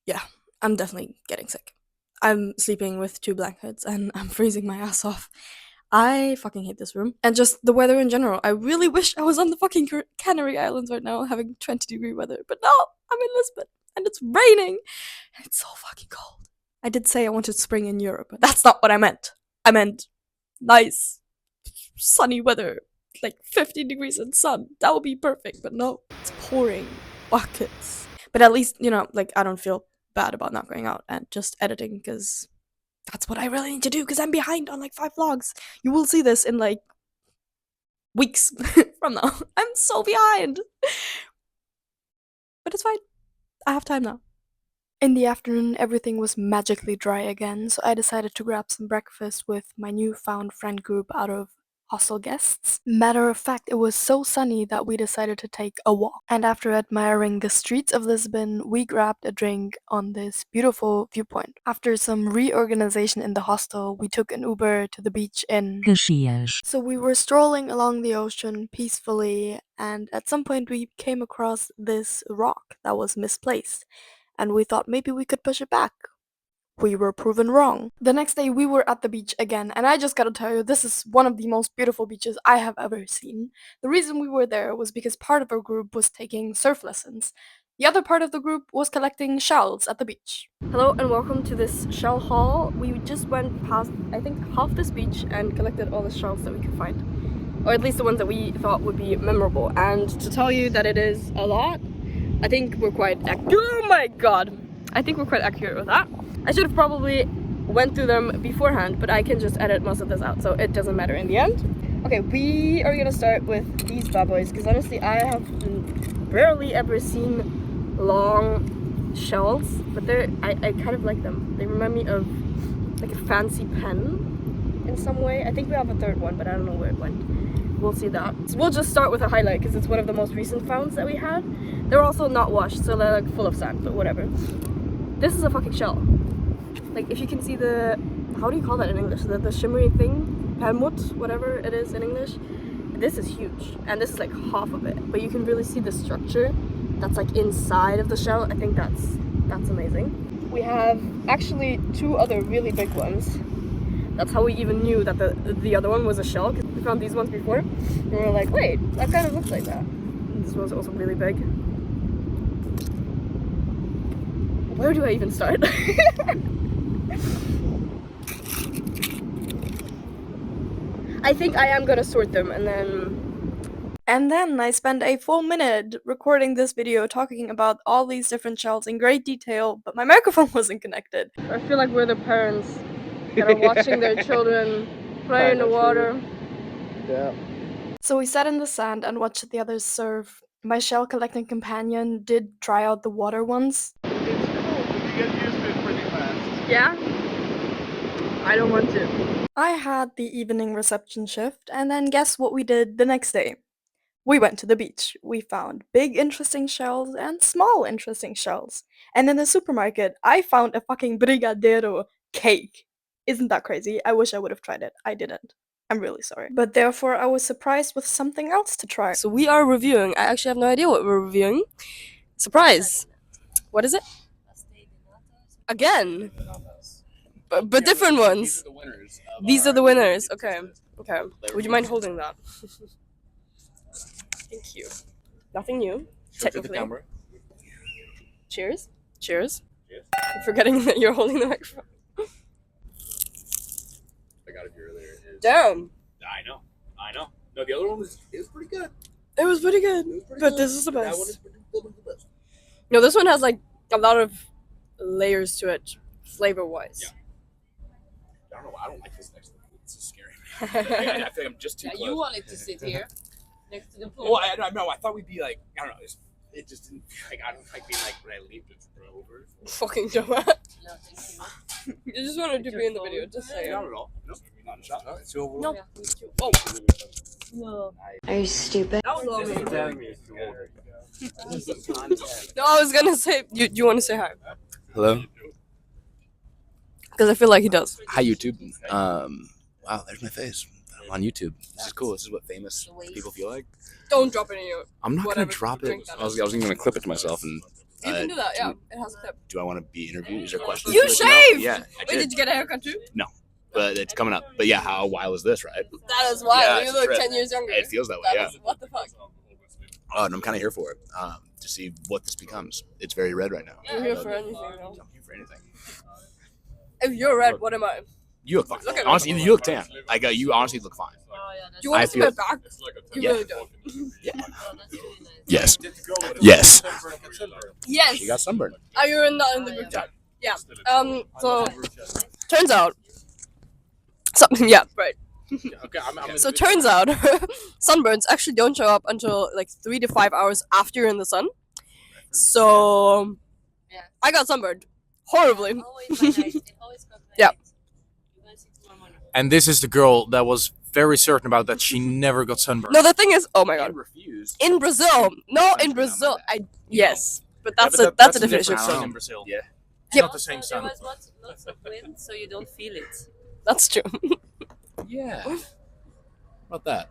Yeah, I'm definitely getting sick. I'm sleeping with 2 blankets and I'm freezing my ass off. I fucking hate this room. And just the weather in general. I really wish I was on the fucking Canary Islands right now having 20-degree weather. But no, I'm in Lisbon and it's raining. And it's so fucking cold. I did say I wanted spring in Europe, but that's not what I meant. I meant nice, sunny weather. Like 50 degrees and sun. That would be perfect, but no. It's pouring buckets. But at least, like, I don't feel bad about not going out and just editing because that's what I really need to do because I'm behind on like 5 vlogs. You will see this in like weeks from now. I'm so behind. But it's fine. I have time now. In the afternoon, everything was magically dry again, so I decided to grab some breakfast with my newfound friend group out of hostel guests. Matter of fact, it was so sunny that we decided to take a walk. And after admiring the streets of Lisbon, we grabbed a drink on this beautiful viewpoint. After some reorganization in the hostel, we took an Uber to the beach in Caxias. So we were strolling along the ocean peacefully, and at some point we came across this rock that was misplaced, and we thought maybe we could push it back. We were proven wrong. The next day we were at the beach again, and I just gotta tell you, this is one of the most beautiful beaches I have ever seen. The reason we were there was because part of our group was taking surf lessons. The other part of the group was collecting shells at the beach. Hello and welcome to this shell haul. We just went past, I think, half this beach and collected all the shells that we could find. Or at least the ones that we thought would be memorable. And to tell you that it is a lot, I think we're quite oh my god! I think we're quite accurate with that. I should have probably went through them beforehand, but I can just edit most of this out, so it doesn't matter in the end. Okay, we are gonna start with these bad boys, because honestly I have barely ever seen long shells, but I kind of like them. They remind me of like a fancy pen in some way. I think we have a third one, but I don't know where it went. We'll see that. So we'll just start with a highlight because it's one of the most recent founds that we had. They're also not washed, so they're like full of sand, but whatever. This is a fucking shell. Like, if you can see the, how do you call that in English? The shimmery thing? Permut, whatever it is in English. This is huge, and this is like half of it, but you can really see the structure that's like inside of the shell. I think that's amazing. We have actually 2 other really big ones. That's how we even knew that the other one was a shell, because we found these ones before, and we were like, wait, that kind of looks like that. And this one's also really big. Where do I even start? I think I am gonna sort them, and then I spent a full minute recording this video talking about all these different shells in great detail, but my microphone wasn't connected. I feel like we're the parents that are watching their children play in the water. Yeah. So we sat in the sand and watched the others surf. My shell collecting companion did try out the water ones. It's cool, you get used to it pretty fast. Yeah? I don't want to. I had the evening reception shift, and then guess what we did the next day? We went to the beach. We found big interesting shells and small interesting shells. And in the supermarket, I found a fucking brigadeiro cake. Isn't that crazy? I wish I would have tried it. I didn't. I'm really sorry. But therefore, I was surprised with something else to try. So we are reviewing. I actually have no idea what we're reviewing. Surprise! What is it? Again? But different ones. These are the winners. Okay. Okay. Would you mind holding that? Thank you. Nothing new, technically. Cheers. Cheers. I'm forgetting that you're holding the microphone. I got it earlier. Damn. I know. No, the other one was pretty good. It was pretty good, but this is the best. That one is the best. No, this one has like a lot of layers to it, flavor-wise. Yeah. I don't know. I don't like this next to the pool. It's so scary. I feel like I'm just too close. You wanted to sit here next to the pool. Well, I know. I thought we'd be like, I don't know. It just didn't feel like, I don't like being like when I leave to throw over. Fucking dumbass. No, thank you. You just wanted to be in the video, just say. Not at all. Nope. Not a shot. It's too overall. No. Oh. No. Are you stupid? That was lovely. Telling me it's too over. No, I was gonna say, you want to say hi? Hello. Because I feel like he does. Hi, YouTube. Wow, there's my face. I'm on YouTube. This is cool. This is what famous people feel like. Don't drop any of I'm not whatever gonna drop it. drink that I was even gonna clip it to myself and You can do that, yeah. It has a clip. Do I want to be interviewed? Is there questions? You I'd like to know? shaved? Yeah, I Wait, did. did you get a haircut too? But it's coming up. But yeah, how wild is this, right? That is wild. Yeah, You it's a look trip. 10 years younger. It feels that way, That yeah. is- what the fuck? And I'm kind of here for it, to see what this becomes. It's very red right now. You're here for anything, though. I'm here for anything. If you're red, what am I? You look fine. Look at me. Honestly, you look tan. Like you honestly look fine. Do you want I to see feel- my back? You Yeah. really don't. Yes. Yes. Yes. She got sunburned. Are you not in the group chat? Yeah. So turns out. Yeah. Right. Okay, I'm So turns out, sunburns actually don't show up until like 3 to 5 hours after you're in the sun. So I got sunburned horribly. Yeah. And this is the girl that was very certain about that she never got sunburned. No, the thing is, oh my god, Refused. in Brazil, no, in Brazil, yes, but that's a definition. different sun in Brazil. Yeah. It's not the same There sun. was lots of wind, so you don't feel it. That's true. Yeah. How about that?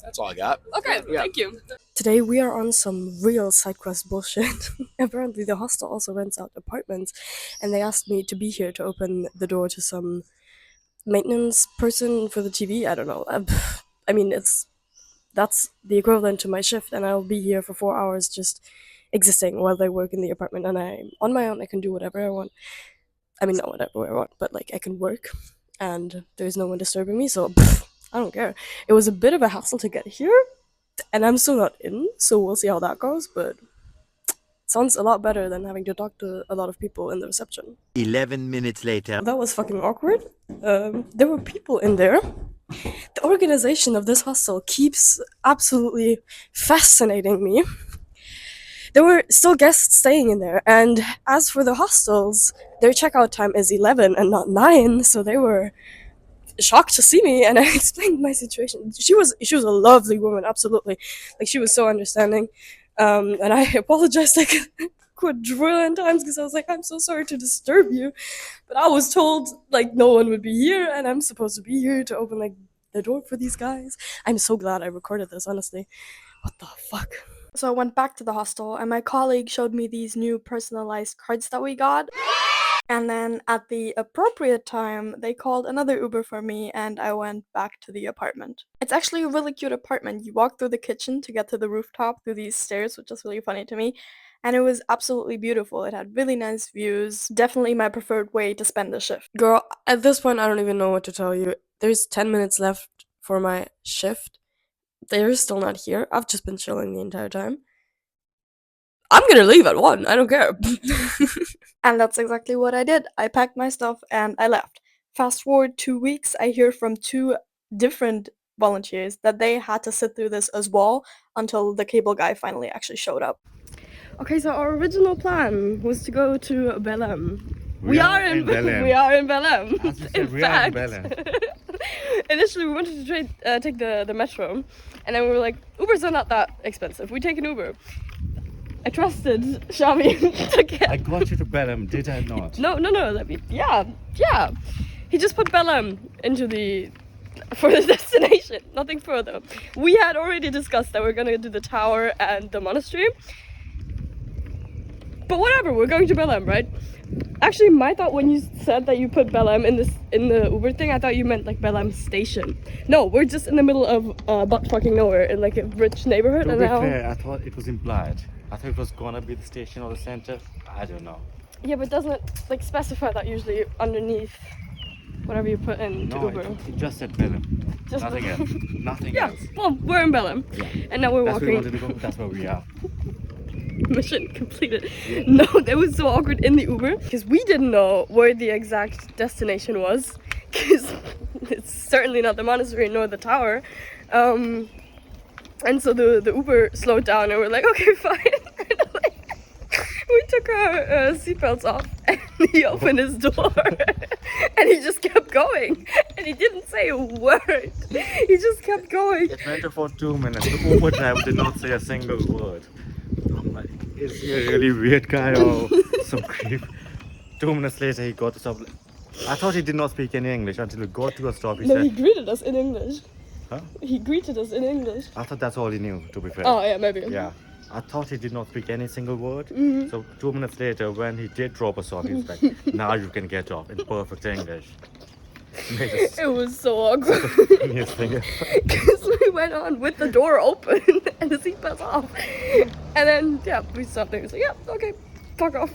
That's all I got. Okay, Yeah. thank you. Today we are on some real side quest bullshit. Apparently the hostel also rents out apartments, and they asked me to be here to open the door to some maintenance person for the TV. I don't know. I mean, that's the equivalent to my shift, and I'll be here for 4 hours just existing while they work in the apartment, and I'm on my own. I can do whatever I want. I mean, not whatever I want, but like I can work, and there's no one disturbing me, so I don't care. It was a bit of a hassle to get here, and I'm still not in, so we'll see how that goes, but it sounds a lot better than having to talk to a lot of people in the reception. 11 minutes later. That was fucking awkward. There were people in there. The organization of this hostel keeps absolutely fascinating me. There were still guests staying in there, and as for the hostels, their checkout time is 11 and not 9, so they were shocked to see me, and I explained my situation. She was a lovely woman, absolutely. Like, she was so understanding. And I apologized like a quadrillion times because I was like, I'm so sorry to disturb you. But I was told like no one would be here, and I'm supposed to be here to open like the door for these guys. I'm so glad I recorded this, honestly. What the fuck? So I went back to the hostel, and my colleague showed me these new personalized cards that we got. And then at the appropriate time, they called another Uber for me, and I went back to the apartment. It's actually a really cute apartment. You walk through the kitchen to get to the rooftop through these stairs, which is really funny to me. And it was absolutely beautiful. It had really nice views. Definitely my preferred way to spend the shift. Girl, at this point, I don't even know what to tell you. There's 10 minutes left for my shift. They're still not here. I've just been chilling the entire time. I'm gonna leave at 1. I don't care. And that's exactly what I did. I packed my stuff and I left. Fast forward 2 weeks, I hear from 2 different volunteers that they had to sit through this as well until the cable guy finally actually showed up. Okay, so our original plan was to go to Belém. We are in Belém. We are in Belém. As you said, we are in Belém. Initially, we wanted to take the metro, and then we were like, Ubers are not that expensive. We take an Uber. I trusted Shami to get. I got you to Belém, did I not? No. Let me. Yeah. He just put Belém into for the destination. Nothing further. We had already discussed that we're gonna do the tower and the monastery. But whatever, we're going to Belém, right? Actually, my thought when you said that you put Belém in the Uber thing, I thought you meant like Belém station. No, we're just in the middle of butt fucking nowhere in like a rich neighborhood. To And be now. fair, I thought it was implied. I thought it was gonna be the station or the center. I don't know. Yeah, but doesn't it like specify that usually underneath whatever you put in to No, Uber? it just said Belém. Just Nothing else. Nothing Yeah. else. Well, we're in Belém, Yeah. and now we're That's where we walking. wanted to go. That's where we are. Mission completed. No, that was so awkward in the Uber because we didn't know where the exact destination was because it's certainly not the monastery nor the tower. And so the Uber slowed down and we're like, okay, fine. We took our seatbelts off and he opened his door and he just kept going and he didn't say a word. He just kept going. It went for 2 minutes. The Uber driver did not say a single word. I'm like, is he a really weird guy or some creep? 2 minutes later, he got to stop. I thought he did not speak any English until we got to a stop. He No, he said, greeted us in English. Huh? He greeted us in English. I thought that's all he knew, to be fair. Oh, yeah, maybe. Yeah. I thought he did not speak any single word. Mhm. So 2 minutes later, when he did drop us off, he was like, "Now you can get off," in perfect English. Made us It was so awkward. the funniest thing ever. Because we went on with the door open and the seatbelt's off. And then, yeah, we stopped there. He was like, yeah, okay, fuck off.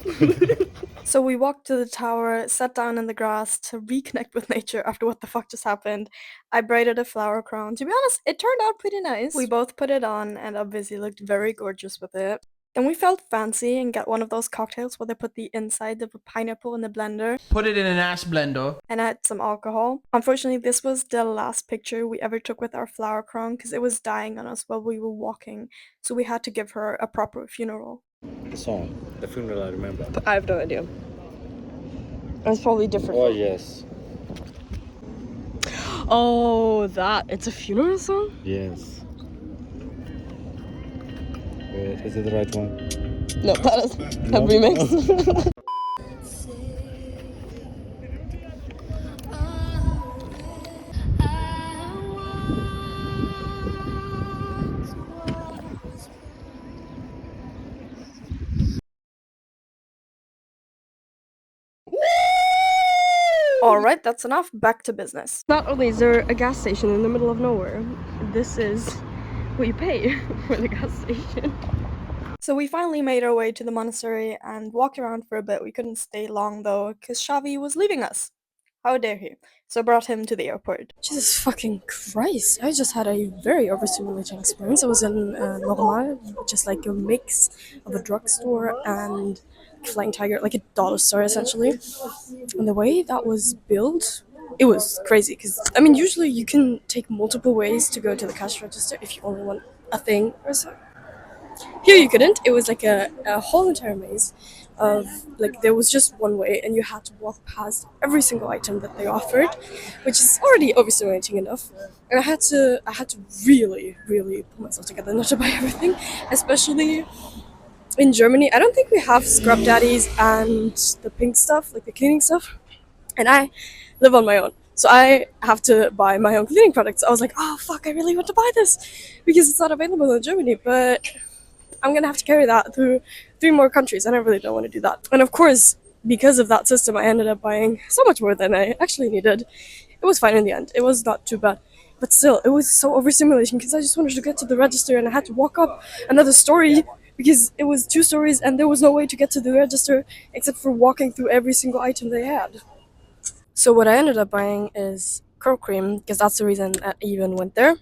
So we walked to the tower, sat down in the grass to reconnect with nature after what the fuck just happened. I braided a flower crown. To be honest, it turned out pretty nice. We both put it on and obviously looked very gorgeous with it. Then we felt fancy and got one of those cocktails where they put the inside of a pineapple in the blender Put it in an ass blender. and add some alcohol. Unfortunately, this was the last picture we ever took with our flower crown because it was dying on us while we were walking, so we had to give her a proper funeral. The song, the funeral, I remember. I have no idea. It's probably different. Oh yes, Oh, that. It's a funeral song? yes. Wait, is it the right one? No, that is a No. remix. Alright, that's enough. Back to business. Not only is there a gas station in the middle of nowhere, this is what you pay for the gas station. So we finally made our way to the monastery and walked around for a bit. We couldn't stay long though, because Xavi was leaving us. How dare he? So I brought him to the airport. Jesus fucking Christ. I just had a very overstimulating experience. I was in Normal, which is like a mix of a drugstore and Flying Tiger, like a dollar store essentially. And the way that was built, it was crazy. Because, I mean, usually you can take multiple ways to go to the cash register if you only want a thing or so. Here you couldn't. It was like a whole entire maze of, like, there was just one way and you had to walk past every single item that they offered, which is already overstimulating enough. And I had to really put myself together not to buy everything, especially in Germany. I don't think we have scrub daddies and the pink stuff, like the cleaning stuff. And I live on my own, so I have to buy my own cleaning products. I was like, oh fuck, I really want to buy this because it's not available in Germany, but I'm gonna have to carry that through 3 more countries, and I really don't want to do that. And of course, because of that system, I ended up buying so much more than I actually needed. It was fine in the end. It was not too bad. But still, it was so overstimulating because I just wanted to get to the register and I had to walk up another story because it was 2 stories and there was no way to get to the register except for walking through every single item they had. So what I ended up buying is curl cream because that's the reason I even went there.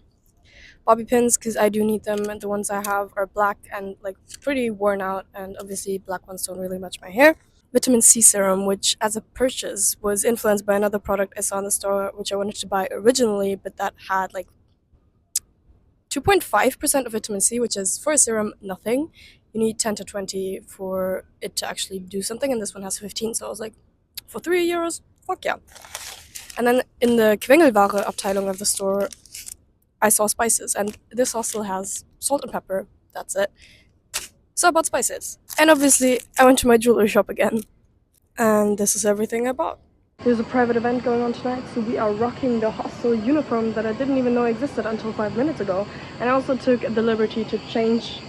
Bobby pins because I do need them, and the ones I have are black and like pretty worn out, and obviously black ones don't really match my hair. Vitamin C serum, which as a purchase was influenced by another product I saw in the store which I wanted to buy originally, but that had like 2.5% of vitamin C, which is for a serum nothing. You need 10 to 20 for it to actually do something, and this one has 15, so I was like, for €3, fuck yeah. And then in the Quengelware Abteilung of the store, I saw spices, and this also has salt and pepper. That's it. So I bought spices. And obviously, I went to my jewelry shop again. And this is everything I bought. There's a private event going on tonight, so we are rocking the hostel uniform that I didn't even know existed until 5 minutes ago. And I also took the liberty to change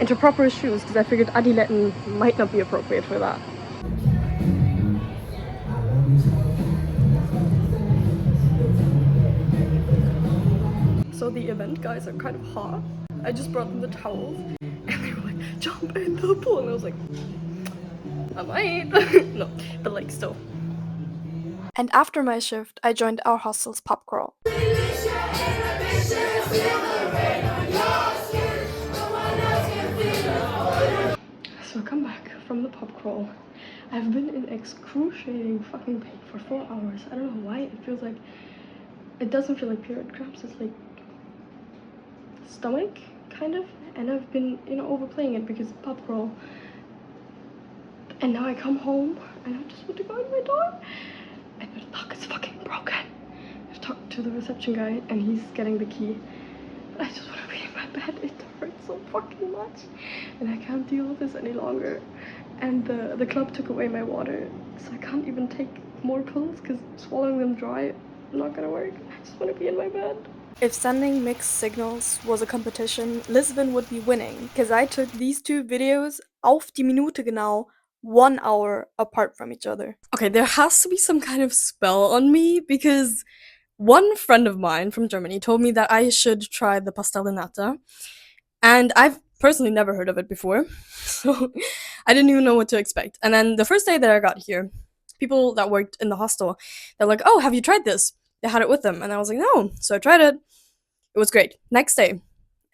into proper shoes, because I figured adiletten might not be appropriate for that. So the event guys are kind of hot. I just brought them the towels and they were like, jump in the pool, and I was like, I might. No, but like still. And after my shift, I joined our hostel's pub crawl. So I come back from the pub crawl. I've been in excruciating fucking pain for 4 hours. I don't know why it feels like, it doesn't feel like period cramps, it's like stomach, kind of. And I've been, overplaying it because pub crawl. And now I come home and I just want to go in my door and the lock is fucking broken. I've talked to the reception guy and he's getting the key. But I just want to be in my bed. It hurts so fucking much. And I can't deal with this any longer. And the club took away my water. So I can't even take more pills because swallowing them dry is not gonna work. I just want to be in my bed. If sending mixed signals was a competition, Lisbon would be winning, because I took these two videos auf die Minute genau 1 hour apart from each other. Okay, there has to be some kind of spell on me because one friend of mine from Germany told me that I should try the pastel de nata, and I've personally never heard of it before, so I didn't even know what to expect. And then the first day that I got here, people that worked in the hostel, they're like, "Oh, have you tried this?" They had it with them, and I was like, "No." So I tried it. It was great. Next day,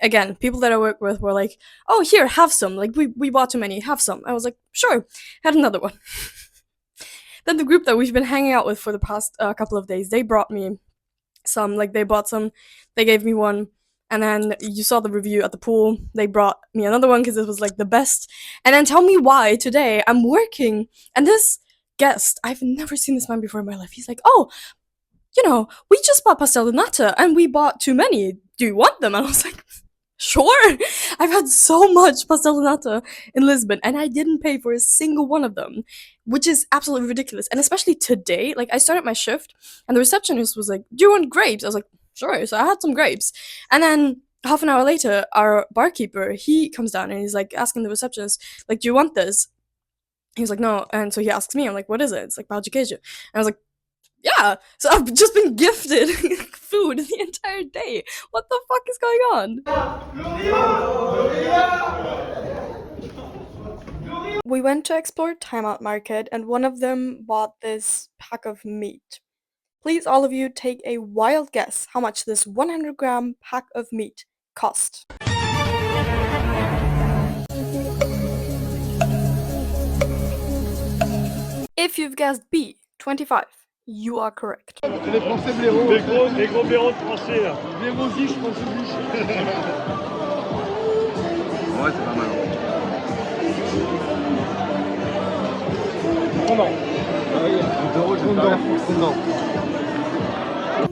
again, people that I work with were like, "Oh, here, have some. Like we bought too many. Have some." I was like, "Sure." Had another one. Then the group that we've been hanging out with for the past couple of days, they brought me some. Like they bought some. They gave me one. And then you saw the review at the pool. They brought me another one because it was like the best. And then tell me why today I'm working and this guest, I've never seen this man before in my life. He's like, "Oh, you know, we just bought pastel de nata and we bought too many. Do you want them?" And I was like, "Sure." I've had so much pastel de nata in Lisbon and I didn't pay for a single one of them, which is absolutely ridiculous. And especially today, like I started my shift and the receptionist was like, "Do you want grapes?" I was like, "Sure." So I had some grapes. And then half an hour later, our barkeeper, he comes down and he's like asking the receptionist, like, "Do you want this?" He was like, "No." And so he asks me, I'm like, "What is it?" It's like pão de queijo. And I was like, "Yeah." So I've just been gifted food the entire day. What the fuck is going on? We went to explore Timeout Market and one of them bought this pack of meat. Please, all of you, take a wild guess how much this 100-gram pack of meat cost. If you've guessed B, 25, you are correct. Les Français blaireaux. Les gros blaireaux français là. Blaireaux-y, je pense aussi. Ouais, c'est pas mal.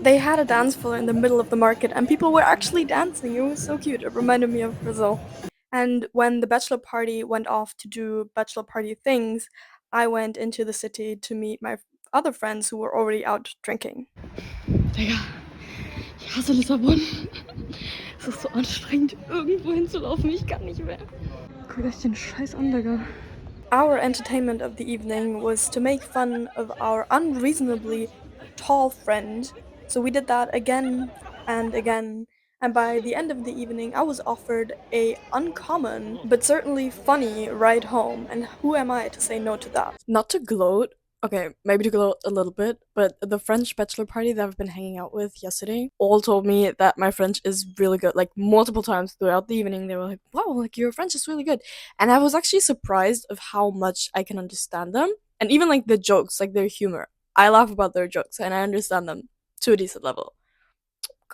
They had a dance floor in the middle of the market and people were actually dancing. It was so cute. It reminded me of Brazil. And when the bachelor party went off to do bachelor party things, I went into the city to meet my other friends who were already out drinking. Digga, ich hasse Lissabon. Es ist so anstrengend, irgendwo hinzulaufen. Ich kann nicht mehr. Guck euch den Scheiß an, Digga. Our entertainment of the evening was to make fun of our unreasonably tall friend, so we did that again and again, and by the end of the evening I was offered a uncommon but certainly funny ride home, and who am I to say no to that? Not to gloat, okay, maybe to gloat a little bit, but the French bachelor party that I've been hanging out with yesterday all told me that my French is really good. Like multiple times throughout the evening, they were like, "Wow, like your French is really good." And I was actually surprised of how much I can understand them. And even like the jokes, like their humor. I laugh about their jokes and I understand them to a decent level.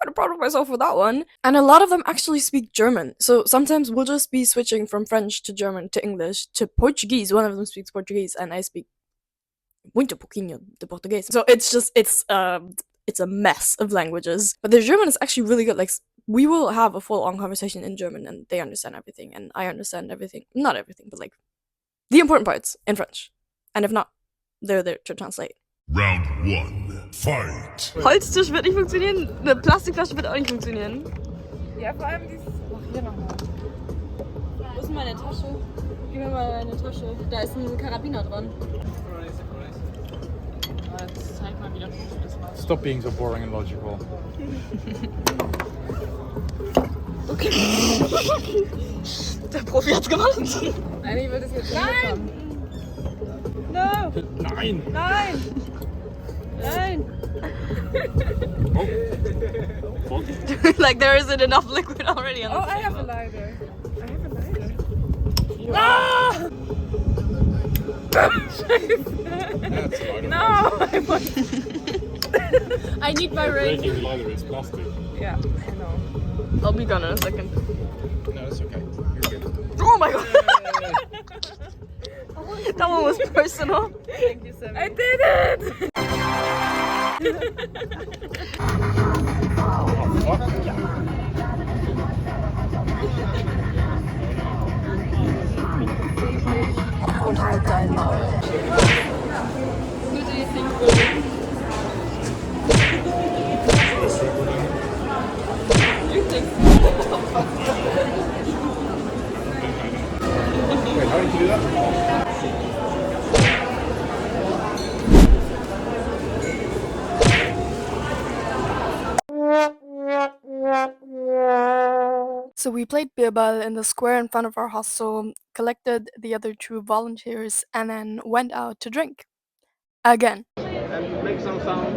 Kind of proud of myself for that one. And a lot of them actually speak German. So sometimes we'll just be switching from French to German to English to Portuguese. One of them speaks Portuguese and I speak muito pouquinho de português. So it's a mess of languages. But the German is actually really good. Like we will have a full-on conversation in German and they understand everything and I understand everything. Not everything, but like the important parts in French. And if not, they're there to translate. Round 1, fight! Holztisch wird nicht funktionieren, eine Plastikflasche wird auch nicht funktionieren. Ja, vor allem dieses. Ach, hier nochmal. Wo ist denn meine Tasche? Gib mir mal meine Tasche. Da ist ein Karabiner dran. Jetzt zeig mal wieder. Stop being so boring and logical. Okay. Der Profi hat's gemacht. Eigentlich wird es jetzt. Nein! No! Nein! Nein! Nein! Like there isn't enough liquid already on Oh, the I have a table. lighter. I have a lighter. Ah! No! I want. I need my ring. Breaking the lighter is plastic. Yeah, I know. I'll be gone in a second. No, it's okay. You're good. Oh my god! That one was personal. Thank you, Sammy. I did it! Und halt dein Maul. Who do you think will win? So we played Birbal in the square in front of our hostel, collected the other 2 volunteers, and then went out to drink. Again. And make some sound.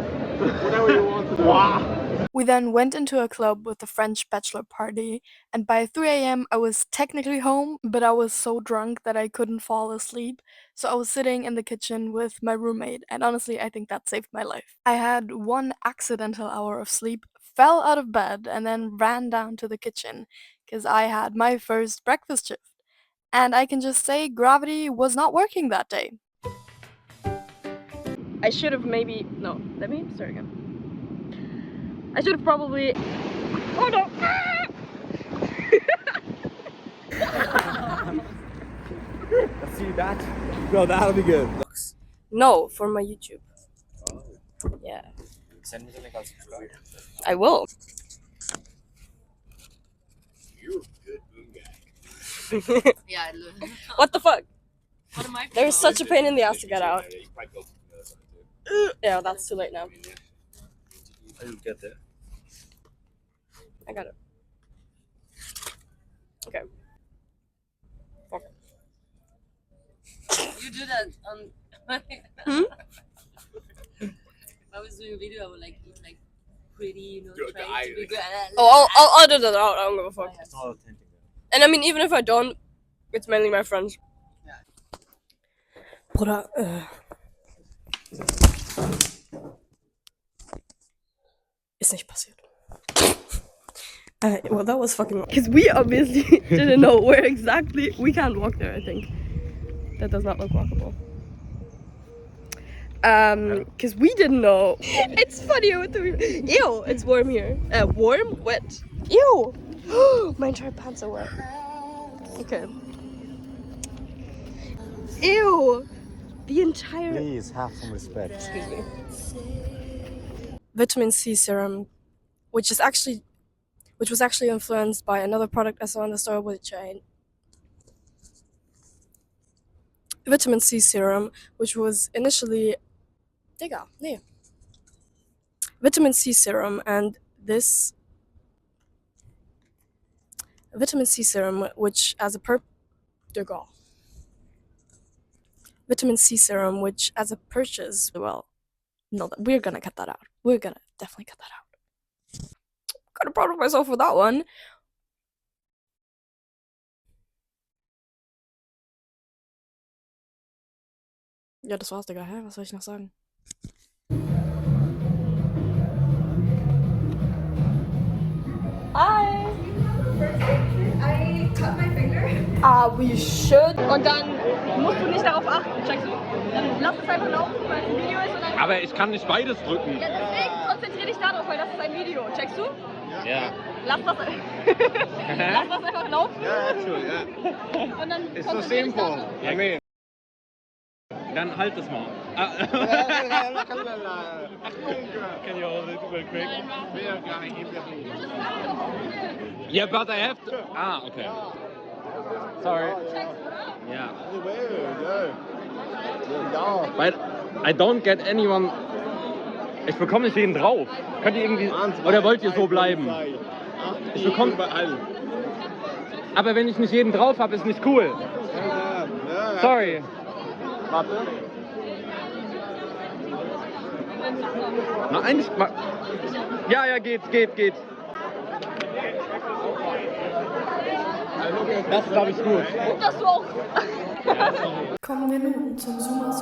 Whatever you want to do. We then went into a club with a French bachelor party, and by 3 a.m. I was technically home, but I was so drunk that I couldn't fall asleep, so I was sitting in the kitchen with my roommate, and honestly, I think that saved my life. I had 1 accidental hour of sleep, fell out of bed, and then ran down to the kitchen, because I had my first breakfast shift. And I can just say gravity was not working that day. I should have maybe... No, let me start again. I should have probably... Oh no! See that? Bro, that'll be good. No, for my YouTube. Yeah. Send me the link, I'll subscribe. I will. You're a good boom guy. Yeah, I love. What the fuck? What am I? There's such a pain in the ass to get out. Yeah, that's too late now. I'll get there. I got it. Okay. Fuck. You do that on. Hmm? If I was doing a video, I would like eat like pretty, you know, Good, trying to be good. Oh, I'll do that. I don't give a fuck. It's not authentic. And I mean, even if I don't, it's mainly my friends. Bruder, Ist nicht passiert. Well, that was fucking... Because we obviously didn't know where exactly... We can't walk there, I think. That does not look walkable. Because we didn't know. It's funny with the... Ew, it's warm here. Warm? Wet. Ew! My entire pants are wet. Okay. Ew! The entire... Please have some respect. Excuse me. Vitamin C serum, which was actually influenced by another product I saw in the store, which Vitamin C serum, which was initially... Digga, nee. Vitamin C serum, and this... Vitamin C serum, which as a Digga. Vitamin C serum, which as a purchase... Well, no, we're gonna cut that out. We're gonna definitely cut that out. Kinda proud of myself for that one. Ja, das war's, Digga. Hä? Was soll ich noch sagen? Hi! I cut my finger. We should. Und dann musst du nicht darauf achten, checkst du? Dann lass es einfach laufen, weil es ein Video ist und dann... Aber ich kann nicht beides drücken. Ja, deswegen konzentrier dich darauf, weil das ist ein Video, checkst du? Ja. Lass das einfach laufen. Ja, true, ja. Und dann Ist so konzentrier dich simple. darauf. Ja, nee. Dann halt es mal. Can you hold it real quick? Yeah, but I have to... Ah, okay. Sorry. Yeah. Weil I don't get anyone... Ich bekomme nicht jeden drauf. Könnt ihr irgendwie... Oder wollt ihr so bleiben? Ich bekomme... Aber wenn ich nicht jeden drauf habe, ist nicht cool. Sorry. Warte. Na, eigentlich... Ja, geht. Das ist, glaube ich, gut. Das du auch. Kommen wir nun zum Summa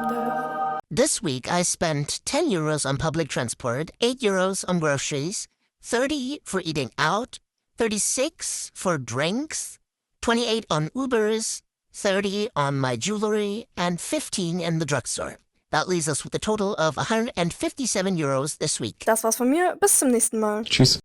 der Woche. This week I spent 10 euros on public transport, 8 euros on groceries, 30 for eating out, 36 for drinks, 28 on Ubers, 30 on my jewelry, and 15 in the drugstore. That leaves us with a total of 157 euros this week. Das war's von mir. Bis zum nächsten Mal. Tschüss.